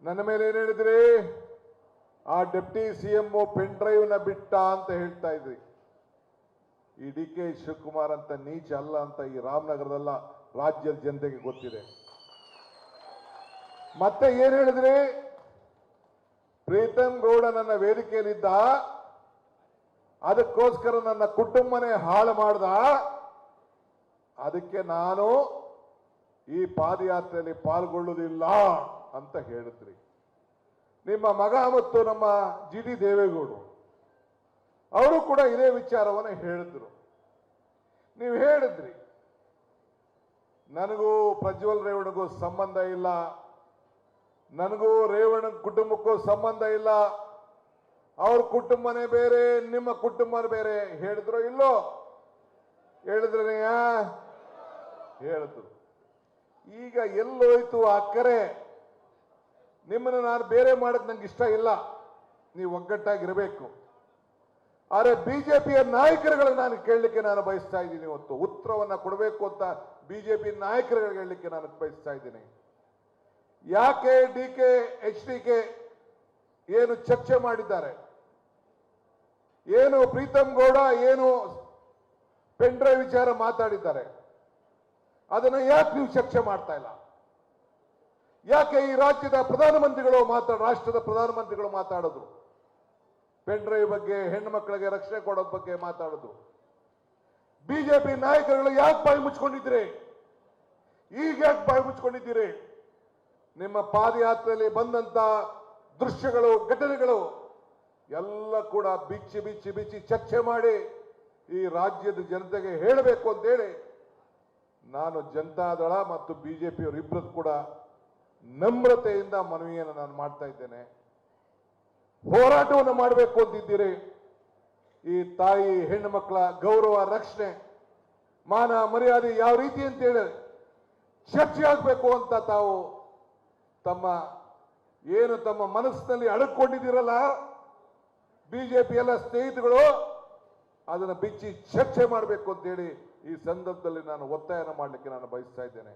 ನನ್ನ ಮೇಲೆ ಏನ್ ಹೇಳಿದ್ರಿ? ಆ ಡೆಪ್ಟಿ ಸಿಎಂ ಪೆನ್ ಡ್ರೈವ್ ನ ಬಿಟ್ಟ ಅಂತ ಹೇಳ್ತಾ ಇದ್ರಿ. ಈ ಡಿ ಕೆ ಶಿವಕುಮಾರ್ ಅಂತ ನೀಚ ಅಲ್ಲ ಅಂತ ಈ ರಾಮನಗರದಲ್ಲ ರಾಜ್ಯದ ಜನತೆಗೆ ಗೊತ್ತಿದೆ. ಮತ್ತೆ ಏನ್ ಹೇಳಿದ್ರಿ? ಪ್ರೀತಮ್ ಗೌಡ ನನ್ನ ವೇದಿಕೆಯಲ್ಲಿದ್ದ, ಅದಕ್ಕೋಸ್ಕರ ನನ್ನ ಕುಟುಂಬನೇ ಹಾಳು ಮಾಡ್ದ, ಅದಕ್ಕೆ ನಾನು ಈ ಪಾದಯಾತ್ರೆಯಲ್ಲಿ ಪಾಲ್ಗೊಳ್ಳುವುದಿಲ್ಲ ಅಂತ ಹೇಳಿದ್ರಿ. ನಿಮ್ಮ ಮಗ ಮತ್ತು ನಮ್ಮ ಜಿ ಡಿ ದೇವೇಗೌಡರು ಅವರು ಕೂಡ ಇದೇ ವಿಚಾರವನ್ನು ಹೇಳಿದ್ರು. ನೀವು ಹೇಳಿದ್ರಿ ನನಗೂ ಪ್ರಜ್ವಲ್ ರೇವಣ್ಣಗೂ ಸಂಬಂಧ ಇಲ್ಲ, ನನಗೂ ರೇವಣ್ಣ ಕುಟುಂಬಕ್ಕೂ ಸಂಬಂಧ ಇಲ್ಲ, ಅವ್ರ ಕುಟುಂಬನೇ ಬೇರೆ, ನಿಮ್ಮ ಕುಟುಂಬನೇ ಬೇರೆ. ಹೇಳಿದ್ರು ಇಲ್ಲೋ? ಹೇಳಿದ್ರನೇ? ಹೇಳಿದ್ರು. ಈಗ ಎಲ್ಲೋಯ್ತು ಆ ಕರೆ? ನಿಮ್ಮನ್ನು ನಾನು ಬೇರೆ ಮಾಡೋದು ನಂಗೆ ಇಷ್ಟ ಇಲ್ಲ, ನೀವು ಒಗ್ಗಟ್ಟಾಗಿರಬೇಕು. ಆದರೆ ಬಿಜೆಪಿಯ ನಾಯಕರುಗಳಿಗೆ ನಾನು ಕೇಳಲಿಕ್ಕೆ ನಾನು ಬಯಸ್ತಾ ಇದ್ದೀನಿ. ಇವತ್ತು ಉತ್ತರವನ್ನು ಕೊಡಬೇಕು ಅಂತ ಬಿಜೆಪಿ ನಾಯಕರುಗಳಿಗೆ ಹೇಳಲಿಕ್ಕೆ ನಾನು ಬಯಸ್ತಾ ಇದ್ದೀನಿ. ಯಾಕೆ D K H D K ಏನು ಚರ್ಚೆ ಮಾಡಿದ್ದಾರೆ, ಏನು ಪ್ರೀತಮ್ ಗೌಡ ಏನು ಪೆನ್ ಡ್ರೈವ್ ವಿಚಾರ ಮಾತಾಡಿದ್ದಾರೆ, ಅದನ್ನು ಯಾಕೆ ನೀವು ಚರ್ಚೆ ಮಾಡ್ತಾ ಇಲ್ಲ? ಯಾಕೆ ಈ ರಾಜ್ಯದ ಪ್ರಧಾನಮಂತ್ರಿಗಳು ರಾಷ್ಟ್ರದ ಪ್ರಧಾನಮಂತ್ರಿಗಳು ಮಾತಾಡಿದ್ರು ಪೆನ್ ಡ್ರೈವ್ ಬಗ್ಗೆ, ಹೆಣ್ಣು ಮಕ್ಕಳಿಗೆ ರಕ್ಷಣೆ ಕೊಡೋದ್ ಬಗ್ಗೆ ಮಾತಾಡಿದ್ರು. ಬಿಜೆಪಿ ನಾಯಕರುಗಳು ಯಾಕೆ ಬಾಯಿ ಮುಚ್ಕೊಂಡಿದ್ದೀರಿ? ಈಗ ಯಾಕೆ ಬಾಯಿ ಮುಚ್ಕೊಂಡಿದ್ದೀರಿ? ನಿಮ್ಮ ಪಾದಯಾತ್ರೆಯಲ್ಲಿ ಬಂದಂತ ದೃಶ್ಯಗಳು, ಘಟನೆಗಳು ಎಲ್ಲ ಕೂಡ ಬಿಚ್ಚಿ ಬಿಚ್ಚಿ ಬಿಚ್ಚಿ ಚರ್ಚೆ ಮಾಡಿ ಈ ರಾಜ್ಯದ ಜನತೆಗೆ ಹೇಳಬೇಕು ಅಂತೇಳಿ ನಾನು ಜನತಾದಳ ಮತ್ತು ಬಿಜೆಪಿಯವರು ಇಬ್ಬರದ್ದು ಕೂಡ ನಮ್ರತೆಯಿಂದ ಮನವಿಯನ್ನು ನಾನು ಮಾಡ್ತಾ ಇದ್ದೇನೆ. ಹೋರಾಟವನ್ನು ಮಾಡಬೇಕು ಅಂತಿದ್ದೀರಿ. ಈ ತಾಯಿ ಹೆಣ್ಣು ಮಕ್ಕಳ ಗೌರವ, ರಕ್ಷಣೆ, ಮಾನ ಮರ್ಯಾದೆ ಯಾವ ರೀತಿ ಅಂತೇಳಿ ಚರ್ಚೆ ಆಗಬೇಕು ಅಂತ ತಾವು ತಮ್ಮ ಮನಸ್ಸಿನಲ್ಲಿ ಅಡಕೊಂಡಿದ್ದೀರಲ್ಲ, ಬಿಜೆಪಿ ಎಲ್ಲ ಸ್ನೇಹಿತರು ಅದನ್ನು ಬಿಚ್ಚಿ ಚರ್ಚೆ ಮಾಡಬೇಕು ಅಂತೇಳಿ ಈ ಸಂದರ್ಭದಲ್ಲಿ ನಾನು ಒತ್ತಾಯನ ಮಾಡಲಿಕ್ಕೆ ನಾನು ಬಯಸ್ತಾ ಇದ್ದೇನೆ.